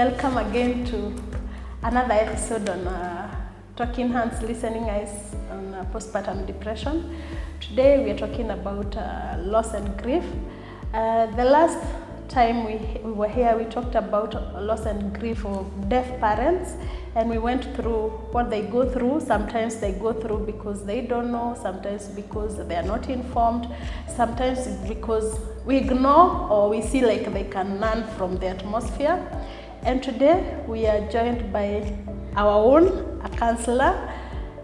Welcome again to another episode on Talking Hands, Listening Eyes on Postpartum Depression. Today we are talking about loss and grief. The last time we were here, we talked about loss and grief of deaf parents, and we went through what they go through. Sometimes they go through because they don't know, sometimes because they are not informed, sometimes it's because we ignore or we see like they can learn from the atmosphere. And today we are joined by our own, a counselor.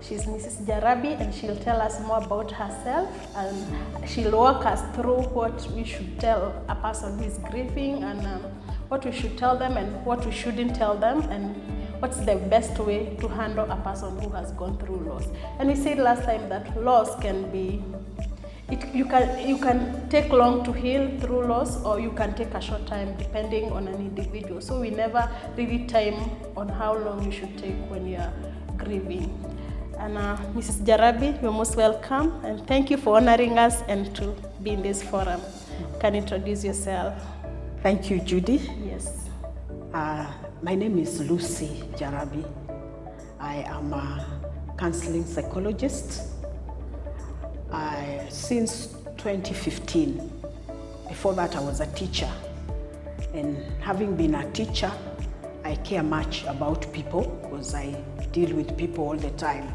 She's Mrs. Jarabi, and she'll tell us more about herself, and she'll walk us through what we should tell a person who is grieving, and what we should tell them and what we shouldn't tell them, and what's the best way to handle a person who has gone through loss. And we said last time that loss can be, you can take long to heal through loss, or you can take a short time depending on an individual. So we never really time on how long you should take when you are grieving. And Mrs. Jarabi, you're most welcome, and thank you for honoring us and to be in this forum. You can introduce yourself. Thank you, Judy. Yes. My name is Lucy Jarabi. I am a counselling psychologist. Since 2015. Before that, I was a teacher. And having been a teacher, I care much about people because I deal with people all the time.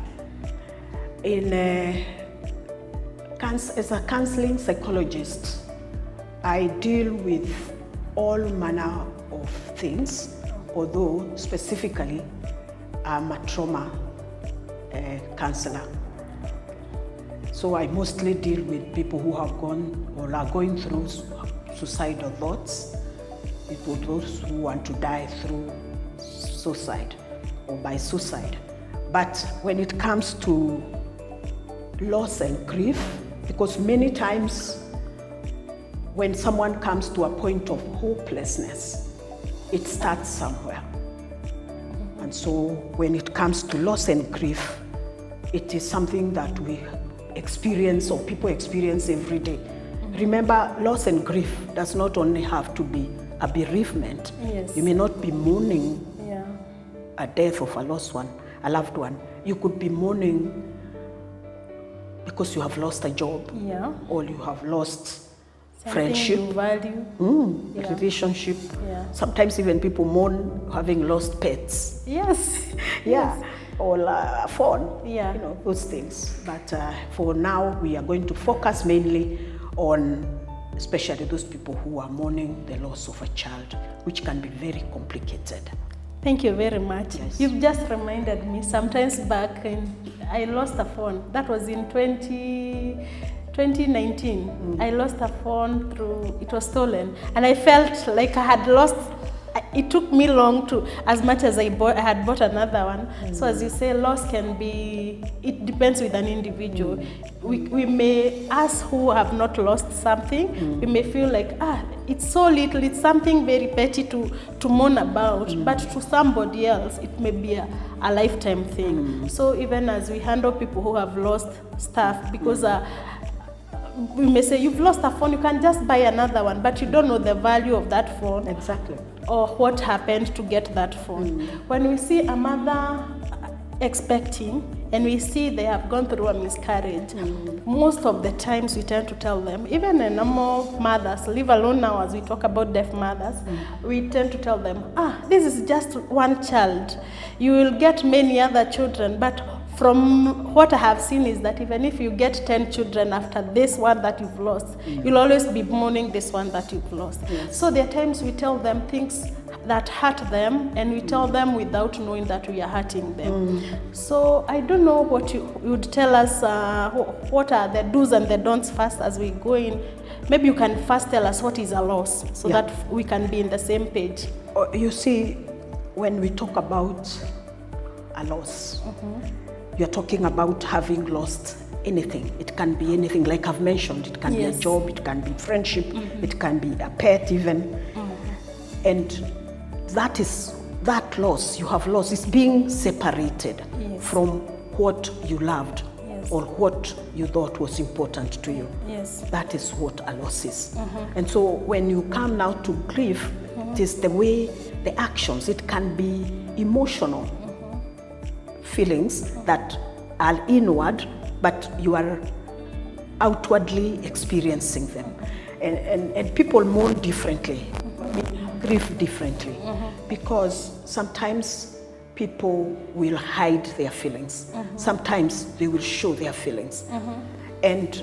As a counseling psychologist, I deal with all manner of things, although specifically I'm a trauma counselor. So I mostly deal with people who have gone or are going through suicidal thoughts, people, those who want to die through suicide or by suicide. But when it comes to loss and grief, because many times when someone comes to a point of hopelessness, it starts somewhere. And so when it comes to loss and grief, it is something that we experience or people experience every day. Remember, loss and grief does not only have to be a bereavement. Yes. You may not be mourning a death of a loved one. You could be mourning because you have lost a job, or you have lost something friendship, you value. Relationship. Sometimes even people mourn having lost pets. Yes. Yes. Or a phone, those things. But for now, we are going to focus mainly on especially those people who are mourning the loss of a child, which can be very complicated. Thank you very much. Yes. You've just reminded me, sometimes back, I lost a phone. That was in 2019. I lost a phone it was stolen. And I felt like I had lost. It took me long to, as much as I had bought another one. So as you say, loss can be, it depends with an individual. We may, us who have not lost something, we may feel like, it's so little, it's something very petty to mourn about, but to somebody else, it may be a lifetime thing. So even as we handle people who have lost stuff, because we may say, you've lost a phone, you can just buy another one, but you don't know the value of that phone. Exactly. Or what happened to get that phone. When we see a mother expecting and we see they have gone through a miscarriage, most of the times we tend to tell them, even in normal mothers, leave alone now as we talk about deaf mothers, we tend to tell them, this is just one child. You will get many other children, but from what I have seen is that even if you get 10 children after this one that you've lost, you'll always be mourning this one that you've lost. Yes. So there are times we tell them things that hurt them, and we tell them without knowing that we are hurting them. So I don't know what you would tell us, what are the do's and the don'ts first as we go in. Maybe you can first tell us what is a loss, so that we can be in the same page. You see, when we talk about a loss, you're talking about having lost anything. It can be anything, like I've mentioned. It can be a job, it can be friendship, it can be a pet even. And that loss you have lost is being separated from what you loved or what you thought was important to you. Yes. That is what a loss is. And so when you come now to grief, it is the way the actions. It can be emotional feelings that are inward, but you are outwardly experiencing them. And people mourn differently, grieve differently, because sometimes people will hide their feelings. Sometimes they will show their feelings. And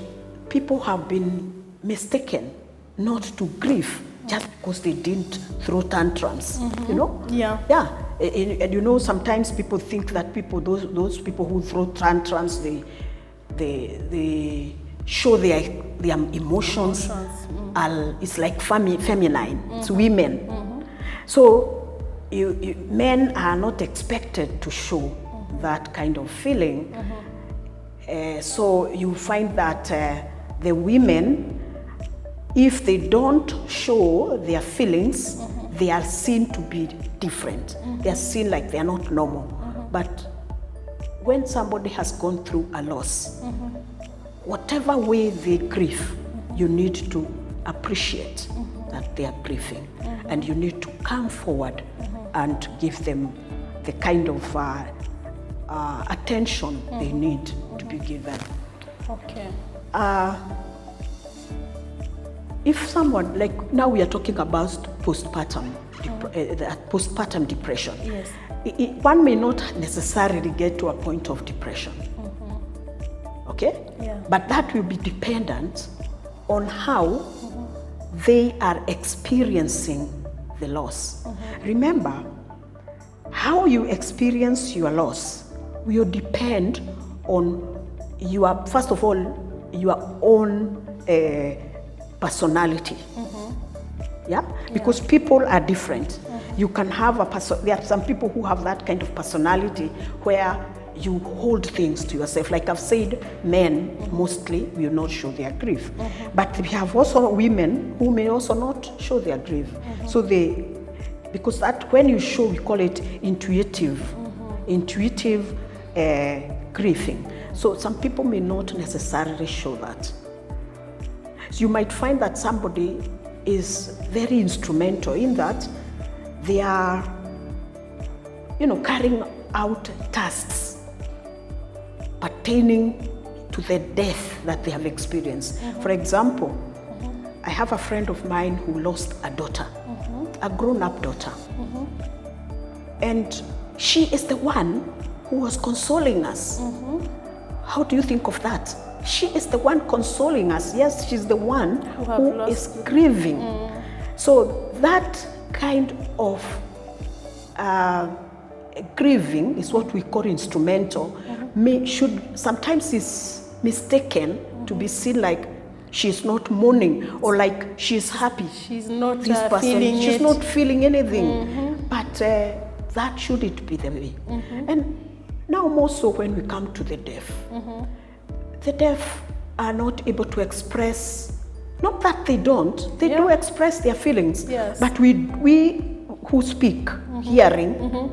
people have been mistaken not to grieve just because they didn't throw tantrums, you know? Yeah. Yeah. And you know, sometimes people think that those people who throw tantrums, they show their emotions. It's like feminine. It's women. So men are not expected to show that kind of feeling. So you find that the women, if they don't show their feelings, they are seen to be different. They are seen like they are not normal. But when somebody has gone through a loss, whatever way they grieve, you need to appreciate that they are grieving. And you need to come forward and give them the kind of attention they need to be given. Okay. If someone, like now we are talking about postpartum, postpartum depression. Yes. One may not necessarily get to a point of depression. Okay? Yeah. But that will be dependent on how they are experiencing the loss. Remember, how you experience your loss will depend on your, first of all, your own personality. Yeah? Because people are different. You can have there are some people who have that kind of personality where you hold things to yourself. Like I've said, men mostly will not show their grief. But we have also women who may also not show their grief. So because that when you show, we call it intuitive grieving. So some people may not necessarily show that. So you might find that somebody is very instrumental in that they are, carrying out tasks pertaining to the death that they have experienced. For example, I have a friend of mine who lost a daughter, a grown-up daughter. And she is the one who was consoling us. How do you think of that? She is the one consoling us. Yes, she's the one who is grieving. So that kind of grieving is what we call instrumental. Sometimes is mistaken to be seen like she's not mourning or like she's happy. She's not feeling she's not feeling anything. But that shouldn't be the way. And now more so when we come to the deaf. The deaf are not able to express, not that they don't, they do express their feelings. Yes. But we who speak, hearing,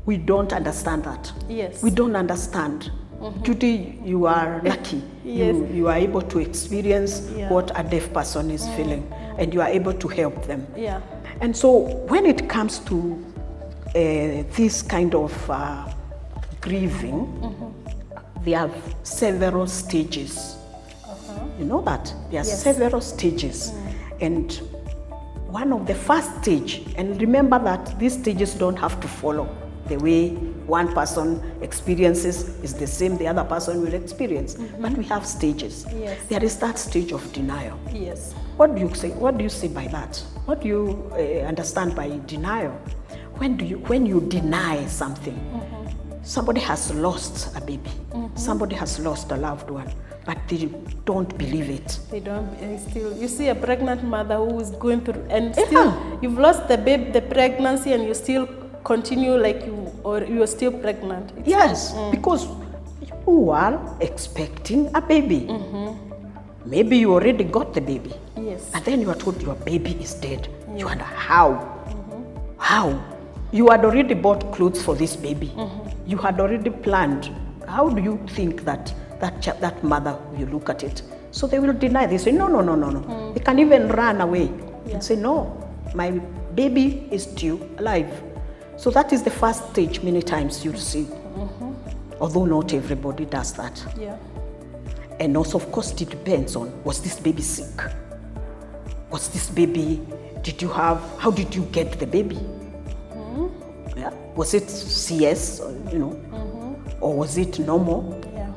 we don't understand that. Yes. We don't understand. Judy, you are lucky. Yes. You are able to experience what a deaf person is feeling, and you are able to help them. Yeah. And so when it comes to this kind of grieving, there are several stages. You know that? There are several stages. And one of the first stage, and remember that these stages don't have to follow the way one person experiences is the same the other person will experience. But we have stages. Yes. There is that stage of denial. Yes. What do you say? What do you say by that? What do you understand by denial? When you deny something? Somebody has lost a baby. Somebody has lost a loved one, but they don't believe it. They don't. Still, you see a pregnant mother who is going through, and still you've lost the pregnancy, and you still continue like you're still pregnant. Yes, because you are expecting a baby. Maybe you already got the baby. Yes. And then you are told your baby is dead. You wonder how? How? You had already bought clothes for this baby. You had already planned. How do you think that mother will look at it? So they will deny. They say, no. They can even run away and say, no, my baby is still alive. So that is the first stage many times you'll see. Although not everybody does that. Yeah. And also, of course, it depends on, was this baby sick? Was this baby, how did you get the baby? Yeah. Was it CS, or was it normal? Yeah.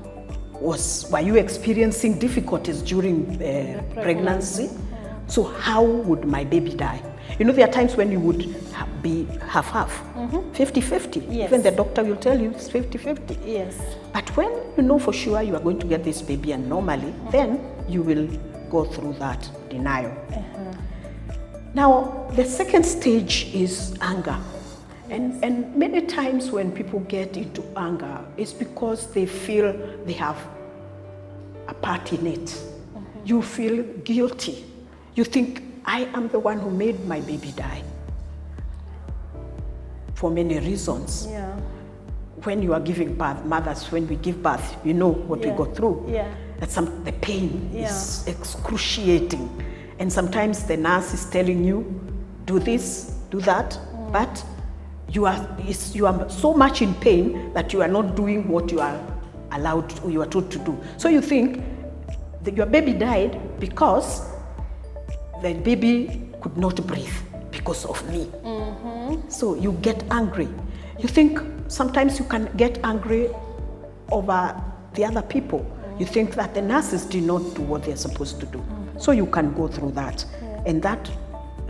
Were you experiencing difficulties during pregnancy? So how would my baby die? There are times when you would be half-half, 50-50. Yes. Even the doctor will tell you it's 50-50. Yes. But when you know for sure you are going to get this baby, and normally, then you will go through that denial. Now, the second stage is anger. And many times when people get into anger, it's because they feel they have a part in it. You feel guilty. You think, I am the one who made my baby die. For many reasons. Yeah. When you are giving birth, mothers, when we give birth, you know what we go through. Yeah. The pain is excruciating. And sometimes the nurse is telling you, do this, do that, but you are so much in pain that you are not doing what you are you are told to do. So you think that your baby died because the baby could not breathe because of me. So you get angry. You think sometimes you can get angry over the other people. You think that the nurses did not do what they're supposed to do. So you can go through that. And that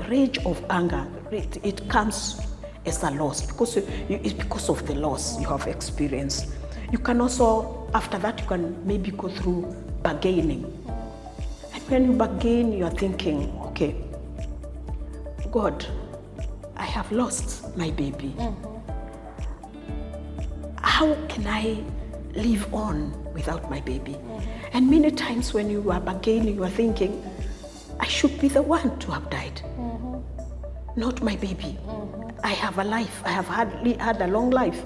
rage of anger, it comes as a loss because it's because of the loss you have experienced. You can also, after that, you can maybe go through bargaining. And when you bargain, you are thinking, okay, God, I have lost my baby. How can I live on without my baby? And many times when you are bargaining, you are thinking, I should be the one to have died, not my baby. I have a life. I have had a long life.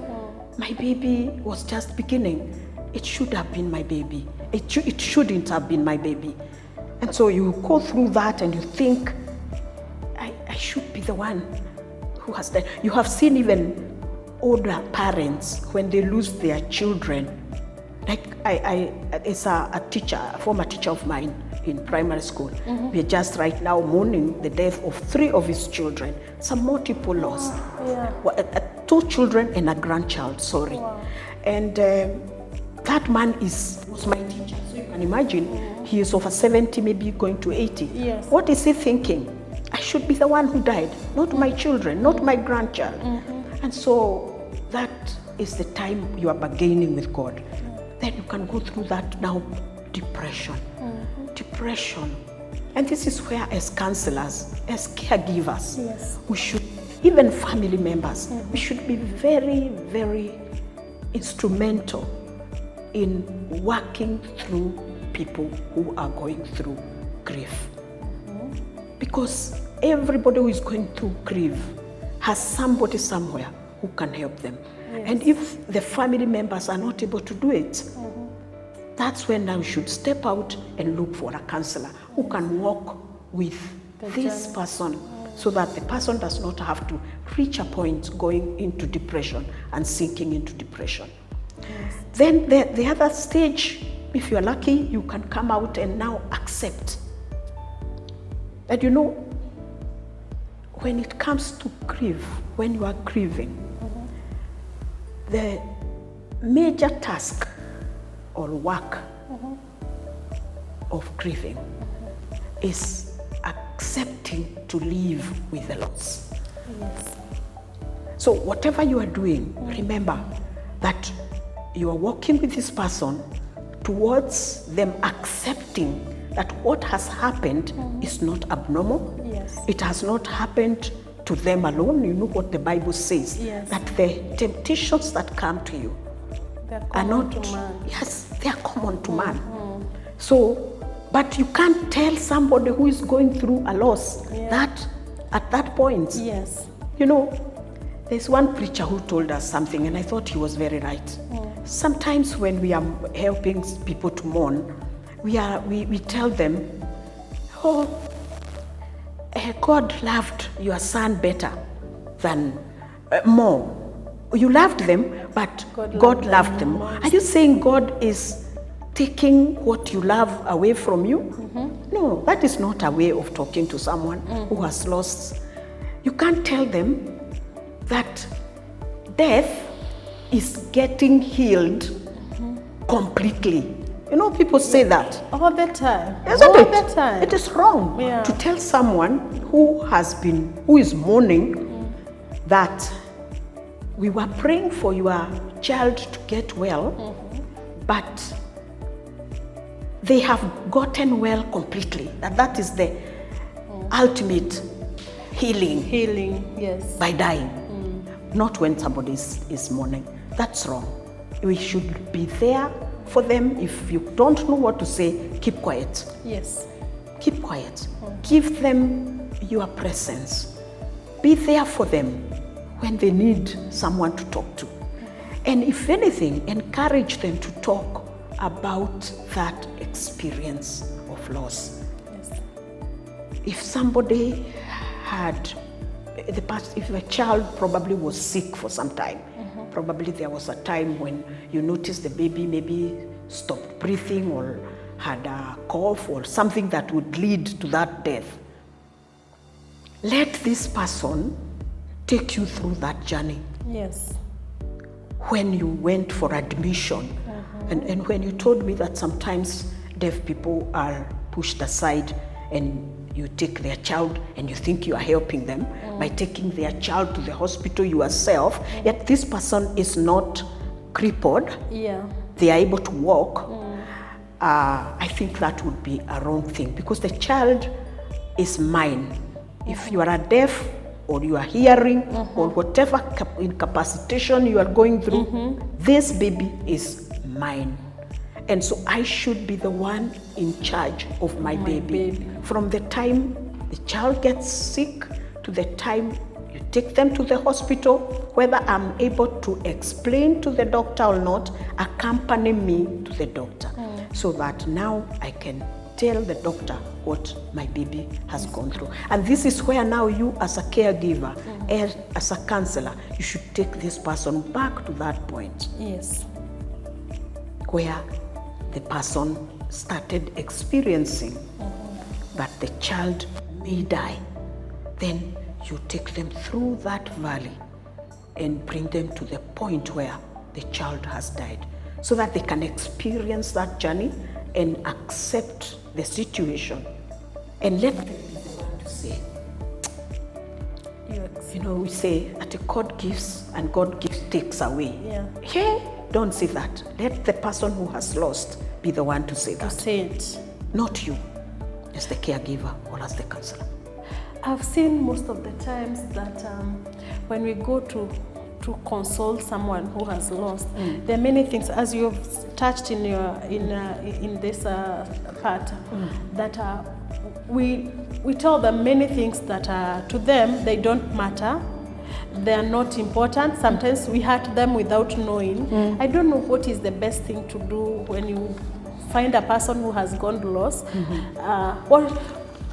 My baby was just beginning. It should have been my baby. It shouldn't have been my baby. And so you go through that and you think, I should be the one who has died. You have seen even older parents when they lose their children. Like it's a teacher, a former teacher of mine in primary school. We are just right now mourning the death of 3 of his children. Some multiple loss. Yeah. 2 children and a grandchild, sorry. Wow. And that man was my teacher. So you can imagine, he is over 70, maybe going to 80. Yes. What is he thinking? I should be the one who died, not my children, not my grandchild. And so that is the time you are bargaining with God. Then you can go through that now, depression. Depression. And this is where, as counselors, as caregivers, we should, even family members, we should be very, very instrumental in working through people who are going through grief. Because everybody who is going through grief has somebody somewhere who can help them. And if the family members are not able to do it, that's when now you should step out and look for a counselor who can walk with this person so that the person does not have to reach a point going into depression and sinking into depression. Then the other stage, if you're lucky, you can come out and now accept. And when it comes to grief, when you are grieving, the major task or work of grieving is accepting to live with the loss. So whatever you are doing, remember that you are working with this person towards them accepting that what has happened is not abnormal. It has not happened to them alone. You know what the Bible says, that the temptations that come to you are not to man. Yes, they are common to man. So, but you can't tell somebody who is going through a loss that at that point. There's one preacher who told us something, and I thought he was very right. Sometimes when we are helping people to mourn, we tell them, God loved your son better than more. You loved them, but God loved them. Are you saying God is taking what you love away from you? No, that is not a way of talking to someone who has lost. You can't tell them that death is getting healed completely. You know, people say that all the time. Isn't all it? The time. It is wrong to tell someone who is mourning that we were praying for your child to get well, but they have gotten well completely. That is the ultimate healing. Healing, yes. By dying, not when somebody is mourning. That's wrong. We should be there for them. If you don't know what to say, keep quiet. Yes. Keep quiet. Give them your presence. Be there for them when they need someone to talk to. And if anything, encourage them to talk about that experience of loss. Yes. If somebody had the past, if a child probably was sick for some time, probably there was a time when you noticed the baby maybe stopped breathing or had a cough or something that would lead to that death. Let this person take you through that journey. Yes. When you went for admission, and when you told me that sometimes deaf people are pushed aside and you take their child and you think you are helping them by taking their child to the hospital yourself, yet this person is not crippled, they are able to walk, I think that would be a wrong thing, because the child is mine. If you are a deaf or you are hearing or whatever incapacitation you are going through, this baby is mine. And so I should be the one in charge of my baby. From the time the child gets sick to the time you take them to the hospital, whether I'm able to explain to the doctor or not, accompany me to the doctor so that now I can tell the doctor what my baby has gone through. And this is where now you as a caregiver, as a counselor, you should take this person back to that point. Yes. Where the person started experiencing that the child may die. Then you take them through that valley and bring them to the point where the child has died, so that they can experience that journey and accept the situation and let them be the one to say. You know, we say that God gives and God takes away. Hey, don't say that. Let the person who has lost be the one to say that. Say it. Not you, as the caregiver or as the counselor. I've seen most of the times that when we go to console someone who has lost, there are many things, as you've touched in your in this part, that we tell them many things that to them they don't matter. They are not important. Sometimes we hurt them without knowing. I don't know what is the best thing to do when you find a person who has gone lost.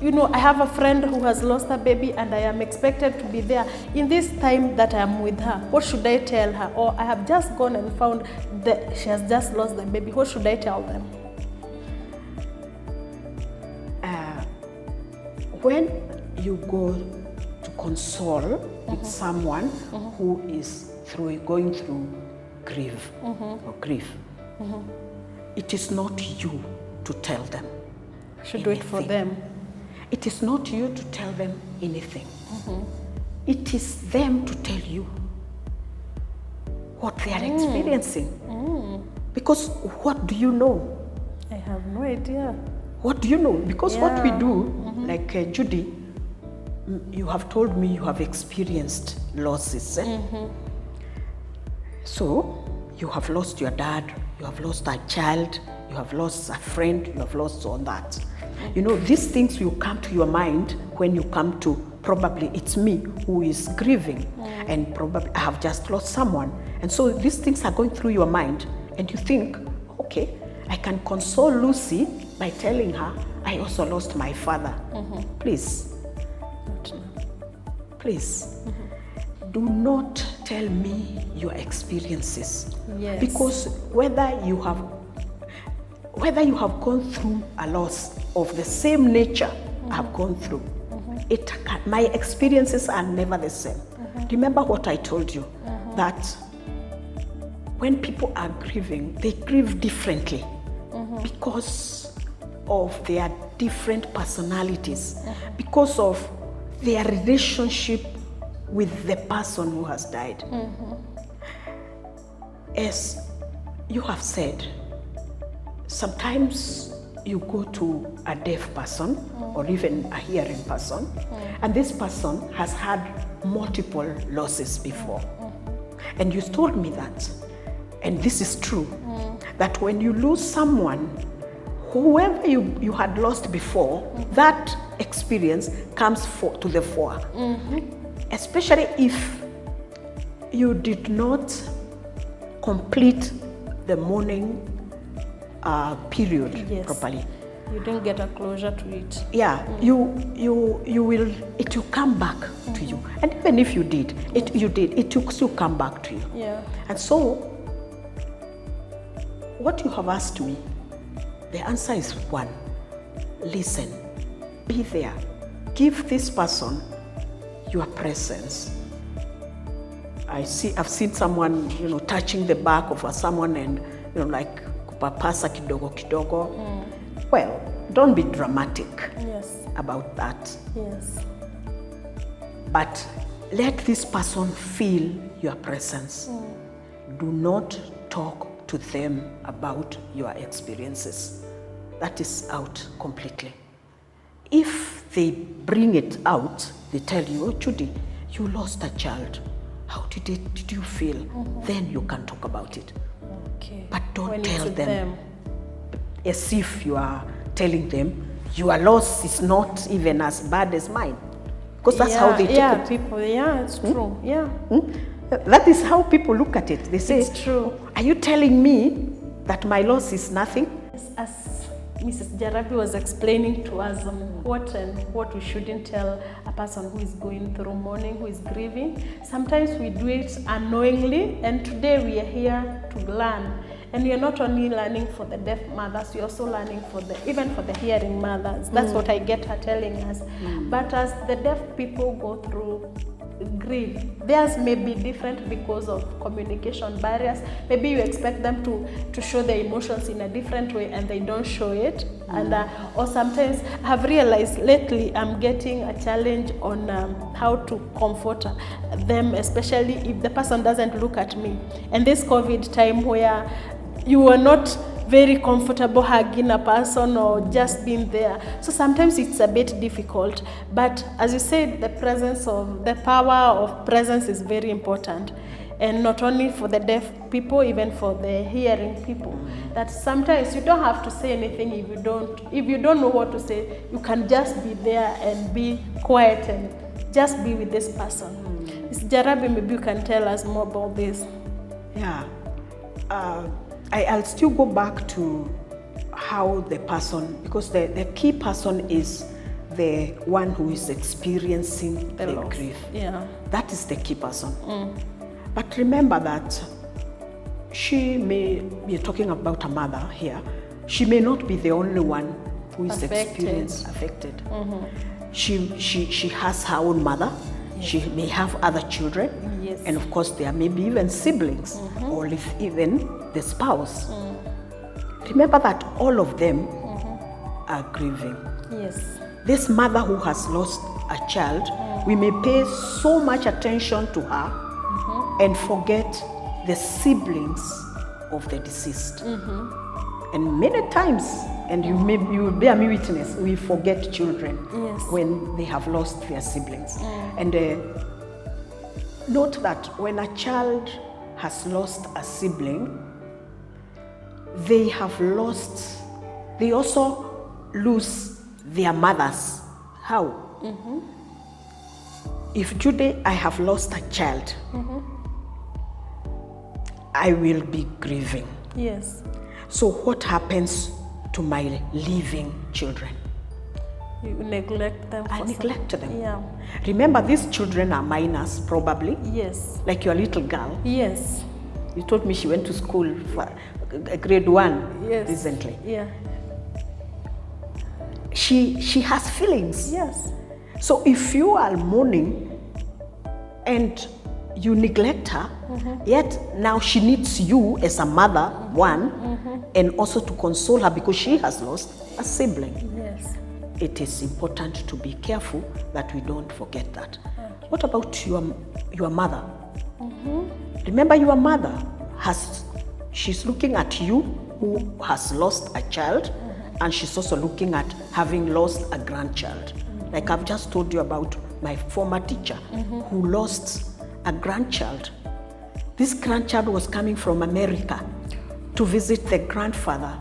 You know, I have a friend who has lost a baby and I am expected to be there. In this time that I am with her, what should I tell her? Or I have just gone and found that she has just lost the baby. What should I tell them? When you go to console with someone who is going through grief or grief, it is not you to tell them. You should do it for them. It is not you to tell them anything. It is them to tell you what they are experiencing. Because what do you know? I have no idea. What do you know? Because what we do, like Judy, you have told me you have experienced losses. So you have lost your dad, you have lost a child, you have lost a friend, you have lost all that. You know, these things will come to your mind when you come to, probably it's me who is grieving, and probably I have just lost someone. And so these things are going through your mind, and you think, okay, I can console Lucy by telling her, I also lost my father. Please, please, do not tell me your experiences. Yes. Because whether you have gone through a loss of the same nature I've gone through, my experiences are never the same. Remember what I told you, that when people are grieving, they grieve differently because of their different personalities, because of their relationship with the person who has died. As you have said, sometimes you go to a deaf person or even a hearing person, and this person has had multiple losses before. And you told me that, and this is true, that when you lose someone, whoever you had lost before, that experience comes to the fore. Especially if you did not complete the mourning period properly. You didn't get a closure to it. Yeah, it will come back to you. And even if you did, it will still come back to you. Yeah. And so, what you have asked me, the answer is one: listen, be there, give this person your presence. I've seen someone, touching the back of someone and, like kupapasa kidogo kidogo. Well, don't be dramatic about that. Yes. But let this person feel your presence. Do not talk to them about your experiences. That is out completely. If they bring it out, they tell you, oh, Judy, you lost a child. How did you feel? Then you can talk about it. Okay. But don't tell them as if you are telling them your loss is not even as bad as mine. Because that's how they take it. People, it's true. Yeah. That is how people look at it. They say, it's true. Are you telling me that my loss is nothing? As Mrs. Jarabi was explaining to us what we shouldn't tell a person who is going through mourning, who is grieving. Sometimes we do it unknowingly, and today we are here to learn. And we are not only learning for the deaf mothers, we are also learning even for the hearing mothers. That's what I get her telling us. But as the deaf people go through grief, theirs may be different because of communication barriers. Maybe you expect them to show their emotions in a different way and they don't show it. And or sometimes I've realized lately I'm getting a challenge on how to comfort them, especially if the person doesn't look at me. And this COVID time where you are not very comfortable hugging a person or just being there. So sometimes it's a bit difficult. But as you said, the power of presence is very important. And not only for the deaf people, even for the hearing people. That sometimes you don't have to say anything if you don't know what to say. You can just be there and be quiet and just be with this person. Ms. Jarabi, maybe you can tell us more about this. Yeah. I'll still go back to how the person, because the key person is the one who is experiencing the grief. Yeah. That is the key person. But remember that we're talking about a mother here, she may not be the only one who is affected. She has her own mother. Yes. She may have other children. Yes. And of course there may be even siblings or even the spouse. Remember that all of them are grieving. Yes. This mother who has lost a child, we may pay so much attention to her and forget the siblings of the deceased. And many times, and you will bear me witness, we forget children when they have lost their siblings. And note that when a child has lost a sibling, they also lose their mothers. How? If today I have lost a child, I will be grieving. Yes. So what happens to my living children? You neglect them. I neglect them. Yeah. Remember, these children are minors, probably. Yes. Like your little girl. Yes. You told me she went to school for grade 1 recently. Yeah. She has feelings. Yes. So if you are mourning and you neglect her, yet now she needs you as a mother, and also to console her because she has lost a sibling. Yes. It is important to be careful that we don't forget that. Okay. What about your mother? Remember, your mother she's looking at you who has lost a child, and she's also looking at having lost a grandchild. Like I've just told you about my former teacher who lost a grandchild. This grandchild was coming from America to visit the grandfather,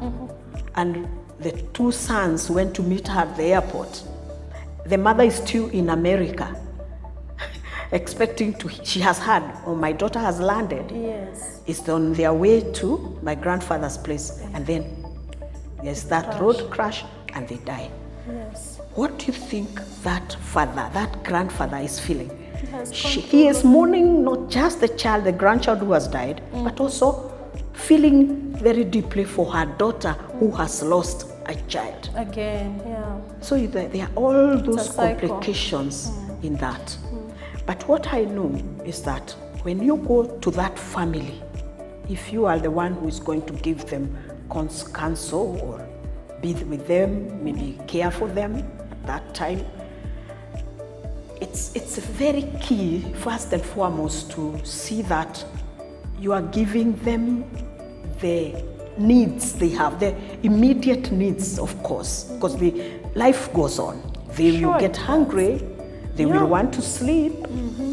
and the 2 sons went to meet her at the airport. The mother is still in America, expecting she has heard, my daughter has landed. Yes. It's on their way to my grandfather's place, and then there's that road crash and they die. Yes. What do you think that father, that grandfather is feeling? He is mourning not just the grandchild who has died, but also feeling very deeply for her daughter who has lost a child. Again, yeah. So there are all those complications in that. But what I know is that when you go to that family, if you are the one who is going to give them counsel or be with them, maybe care for them at that time, it's very key, first and foremost, to see that you are giving them the needs they have, the immediate needs, of course, because life goes on. They will get hungry, they will want to sleep,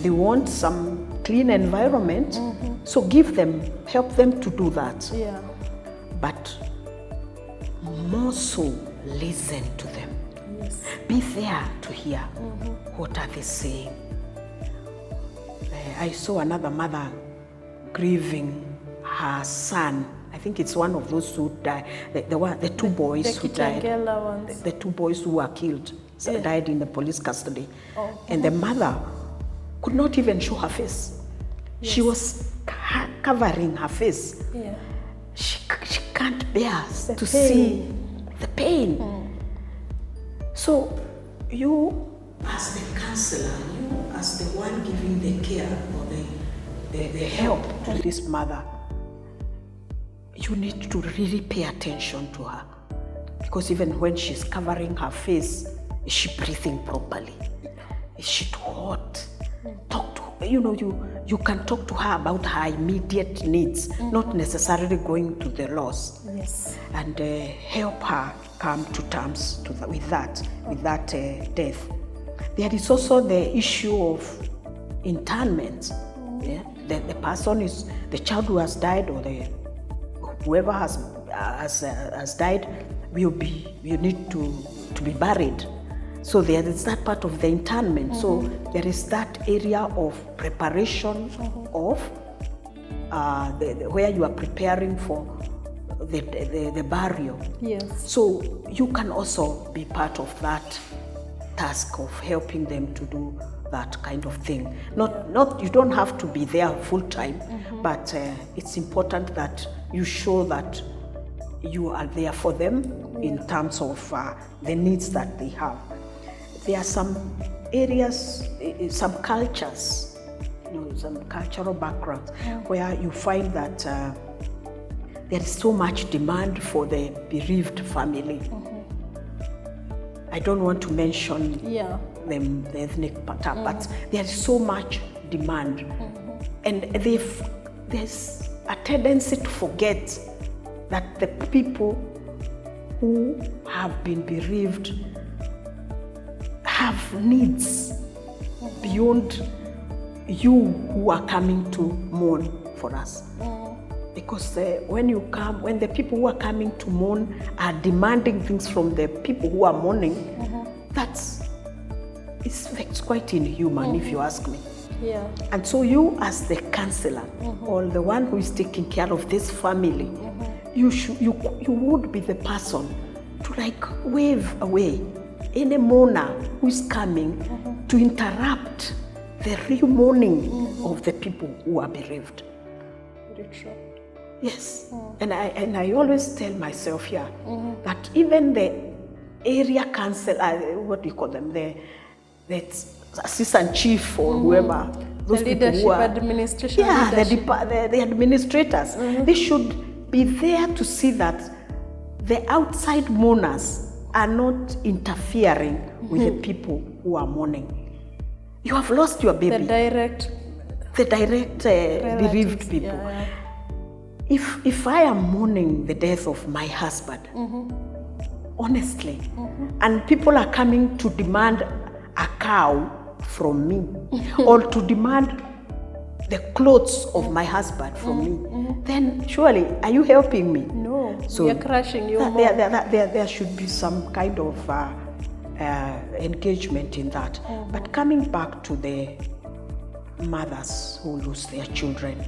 they want some clean environment, so help them to do that. Yeah. But more so, listen to them. Yes. Be there to hear what are they saying. I saw another mother grieving her son. I think it's one of those who died. The 2 boys who died. The 2 boys who were killed died in the police custody. And the mother could not even show her face. Yes. She was covering her face. Yeah. She can't bear to see the pain. So you, as the counselor, you as the one giving the care or the help to this mother, you need to really pay attention to her. Because even when she's covering her face, is she breathing properly? Is she too hot? Talk to her. You can talk to her about her immediate needs, not necessarily going to the loss. Yes. And help her come to terms with that death. There is also the issue of internment. Yeah? The person is the child who has died, or whoever has died will need to be buried. So there is that part of the internment. So there is that area of preparation of where you are preparing for the burial. Yes. So you can also be part of that task of helping them to do that kind of thing. Not you don't have to be there full time, but it's important that you show that you are there for them in terms of the needs that they have. There are some areas, some cultures, some cultural backgrounds where you find that there is so much demand for the bereaved family. I don't want to mention the ethnic pattern, but there is so much demand. And there's a tendency to forget that the people who have been bereaved have needs beyond you who are coming to mourn for us. Because when the people who are coming to mourn are demanding things from the people who are mourning, it's quite inhuman, if you ask me. Yeah. And so you, as the counselor or the one who is taking care of this family, you would be the person to wave away any mourner who is coming to interrupt the real mourning of the people who are bereaved. Very true. Yes, and I always tell myself here that even the area council, what do you call them, the assistant chief or whoever, those the people who are administration, the administrators, they should be there to see that the outside mourners are not interfering with the people who are mourning. You have lost your baby. The direct bereaved people. Yeah. If I am mourning the death of my husband, honestly, and people are coming to demand a cow from me or to demand the clothes of my husband from me, then surely are you helping me? No, so you're crushing your mom. There should be some kind of engagement in that. But coming back to the mothers who lose their children,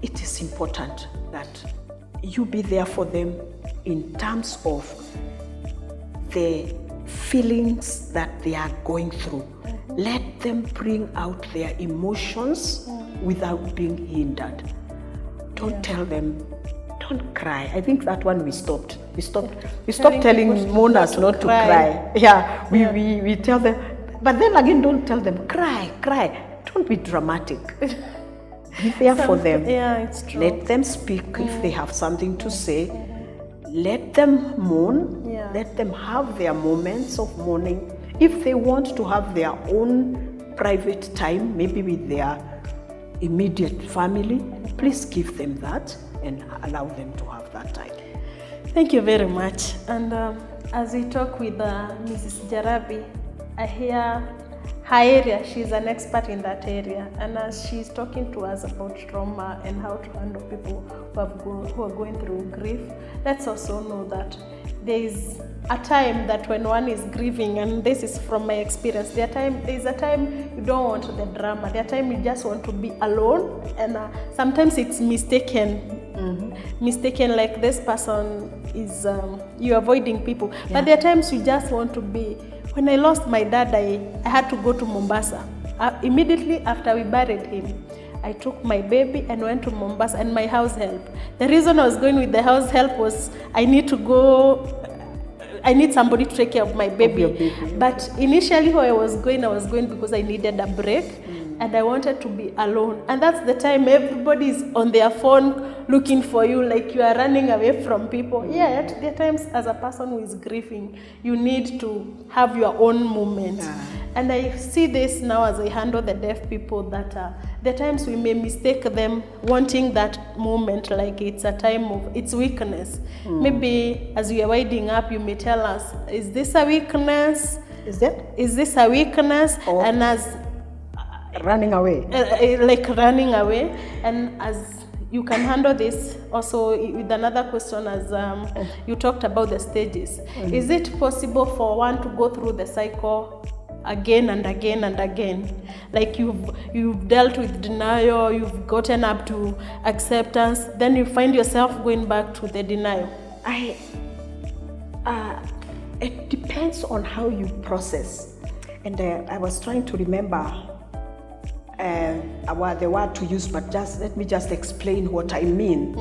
it is important that you be there for them in terms of the feelings that they are going through. Let them bring out their emotions without being hindered. Don't tell them, don't cry. I think that one we stopped. We stopped telling mourners not to cry. Yeah, we tell them, but then again, don't tell them, cry. Don't be dramatic. Be there for them. Yeah, it's true. Let them speak if they have something to say. Let them mourn. Yeah. Let them have their moments of mourning. If they want to have their own private time, maybe with their immediate family, please give them that and allow them to have that time. Thank you very much. And as we talk with Mrs. Jarabi, I hear her area, she's an expert in that area, and as she's talking to us about trauma and how to handle people who are going through grief, let's also know that there is a time that when one is grieving, and this is from my experience, there is a time you don't want the drama, there is a time you just want to be alone, and sometimes it's mistaken like this person is you're avoiding people. But there are times you just want to be. When I lost my dad, I had to go to Mombasa. Immediately after we buried him, I took my baby and went to Mombasa and my house help. The reason I was going with the house help was I need somebody to take care of my baby. But initially when I was going because I needed a break and I wanted to be alone. And that's the time everybody is on their phone looking for you, like you are running away from people. Yet, there are times as a person who is grieving, you need to have your own moment. Yeah. And I see this now as I handle the deaf people, that there are times we may mistake them wanting that moment like it's a time of its weakness. Maybe as we are winding up, you may tell us, is this a weakness? Is this a weakness? Or and as running away. Like running away. And as you can handle this also with another question, as you talked about the stages. Is it possible for one to go through the cycle again and again and again? Like you've dealt with denial, you've gotten up to acceptance, then you find yourself going back to the denial. It depends on how you process. And I was trying to remember the word to use, but let me just explain what I mean.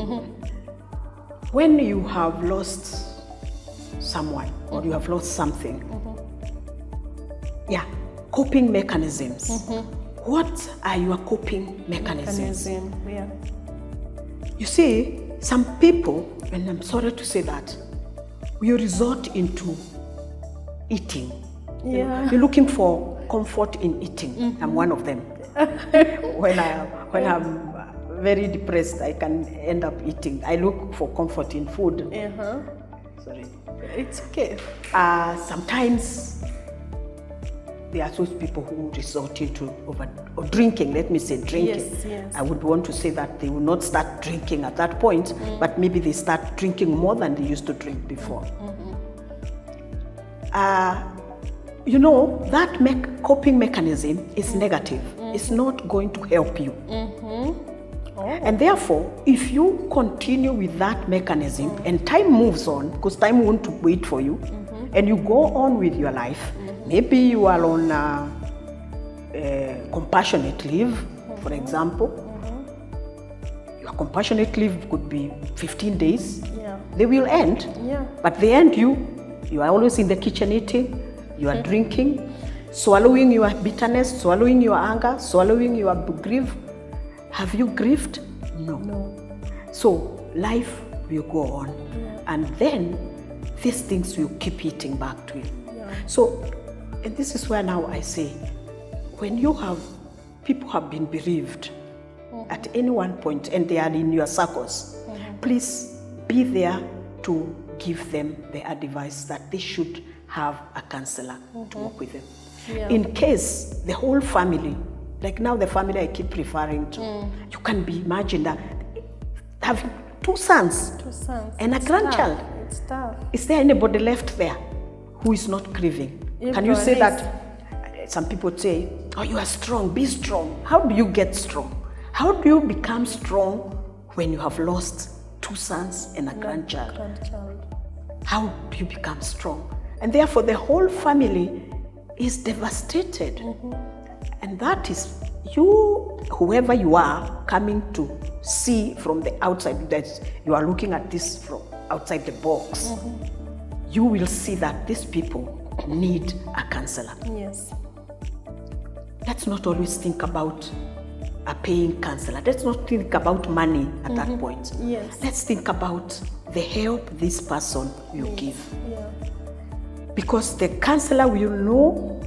When you have lost someone or you have lost something, coping mechanisms. What are your coping mechanisms? You see, some people, and I'm sorry to say that, we resort into eating. You're looking for comfort in eating. I'm one of them. When I'm very depressed, I can end up eating. I look for comfort in food. Sorry. It's okay. Sometimes there are those people who resort into or drinking. Let me say drinking. Yes. I would want to say that they will not start drinking at that point, but maybe they start drinking more than they used to drink before. That coping mechanism is negative. It's not going to help you. And therefore, if you continue with that mechanism and time moves on, because time won't wait for you, and you go on with your life. Maybe you are on compassionate leave, for example. Your compassionate leave could be 15 days. They will end, but they end you are always in the kitchen eating, you are drinking, swallowing your bitterness, swallowing your anger, swallowing your grief. Have you grieved? No. So life will go on, and then these things will keep eating back to you. So, and this is where now I say, when people have been bereaved at any one point and they are in your circles, please be there to give them the advice that they should have a counselor to work with them. In case the whole family, like now the family I keep referring to, you can imagine that having two sons and a grandchild. It's tough. Is there anybody left there who is not grieving? Can you say that? Some people say, oh, you are strong, be strong. How do you get strong? How do you become strong when you have lost two sons and a grandchild? How do you become strong? And therefore the whole family is devastated. And that is you, whoever you are, coming to see from the outside, that you are looking at this from outside the box. You will see that these people need a counselor. Yes. Let's not always think about a paying counselor. Let's not think about money at that point. Yes. Let's think about the help this person will give. Because the counselor will know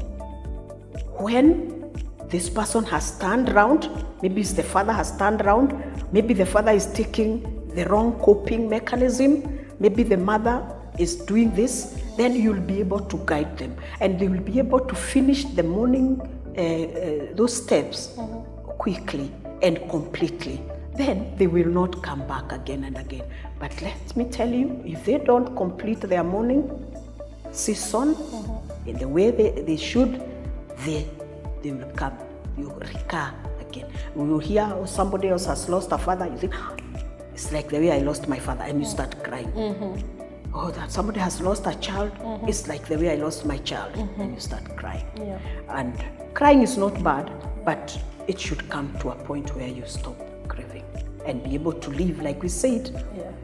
when this person has turned around. Maybe it's the father has turned around. Maybe the father is taking the wrong coping mechanism. Maybe the mother is doing this. Then you'll be able to guide them, and they will be able to finish the morning, those steps quickly and completely. Then they will not come back again and again. But let me tell you, if they don't complete their morning season in the way they should, they will come, you recur again. We will hear, oh, somebody else has lost a father. You think, it's like the way I lost my father, and you start crying. Oh, that somebody has lost a child, it's like the way I lost my child, and you start crying. And crying is not bad, but it should come to a point where you stop grieving and be able to live, like we said.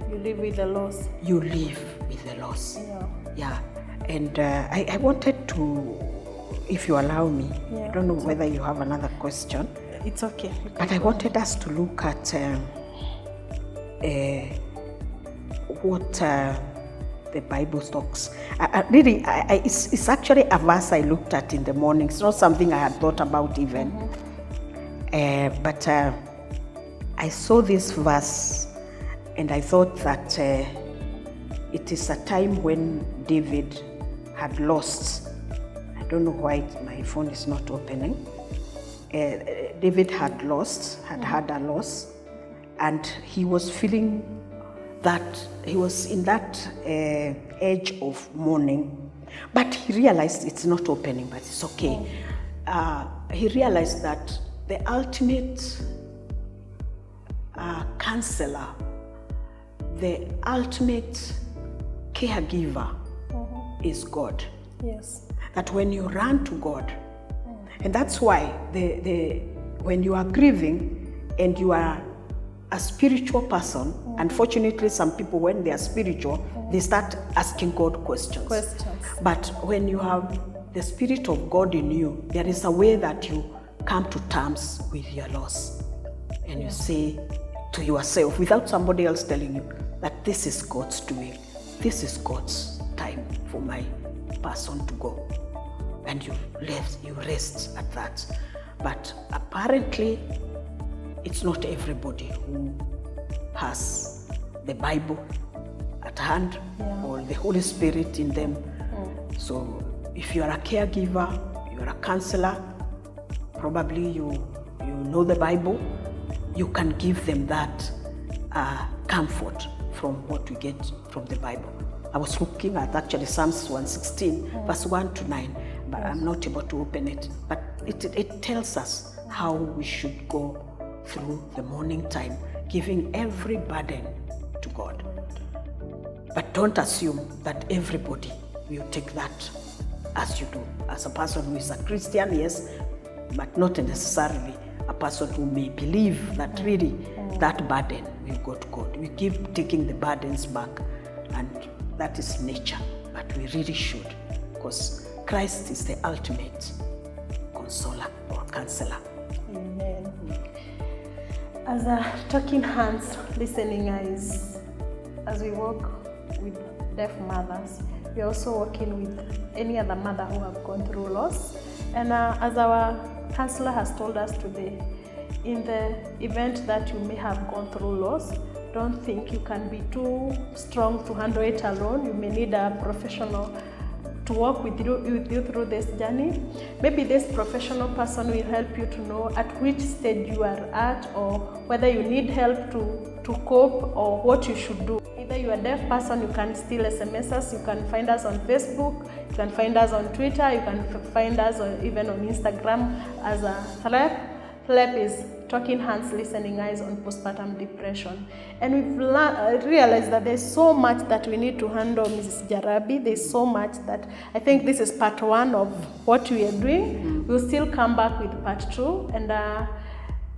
You live with the loss. You live with the loss. And I wanted to, if you allow me, I don't know whether you have another question. It's okay. But I wanted us to look at what the Bible talks. Really, it's actually a verse I looked at in the morning. It's not something I had thought about even. But I saw this verse and I thought that it is a time when David had lost. I don't know why my phone is not opening. David had lost, had a loss, and he was feeling that he was in that edge of mourning. But he realized it's not opening, but it's okay. He realized that the ultimate counselor, the ultimate caregiver is God. Yes. That when you run to God, and that's why when you are grieving and you are a spiritual person, unfortunately some people, when they are spiritual, they start asking God questions. But when you have the Spirit of God in you, there is a way that you come to terms with your loss. And you say to yourself, without somebody else telling you, that this is God's doing. This is God's time for my person to go. And you rest at that. But apparently, it's not everybody who has the Bible at hand or the Holy Spirit in them. So if you are a caregiver, you are a counselor, probably you know the Bible, you can give them that comfort from what we get from the Bible. I was looking at actually Psalms 116, verse 1 to 9, but I'm not able to open it. But it tells us how we should go through the morning time, giving every burden to God. But don't assume that everybody we'll take that as you do. As a person who is a Christian, yes, but not necessarily a person who may believe that really that burden will go to God. We keep taking the burdens back, and that is nature, but we really should, because Christ is the ultimate consoler or counselor. Amen. As a talking hands, listening eyes, as we work with deaf mothers, we are also working with any other mother who have gone through loss. And as our counselor has told us today, in the event that you may have gone through loss, don't think you can be too strong to handle it alone. You may need a professional to walk with you through this journey. Maybe this professional person will help you to know at which stage you are at, or whether you need help to cope, or what you should do. Either you are a deaf person, you can still SMS us, you can find us on Facebook, you can find us on Twitter, you can find us even on Instagram as a THLEP. THLEP is Talking Hands, Listening Eyes on Postpartum Depression. And we've realized that there's so much that we need to handle, Mrs. Jarabi. There's so much that I think this is part 1 of what we are doing. We'll still come back with part 2. And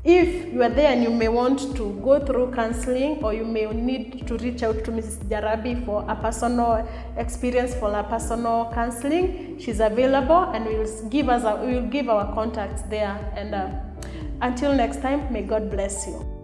if you are there and you may want to go through counseling, or you may need to reach out to Mrs. Jarabi for a personal experience, for a personal counseling, she's available, and we will give our contacts there. And until next time, may God bless you.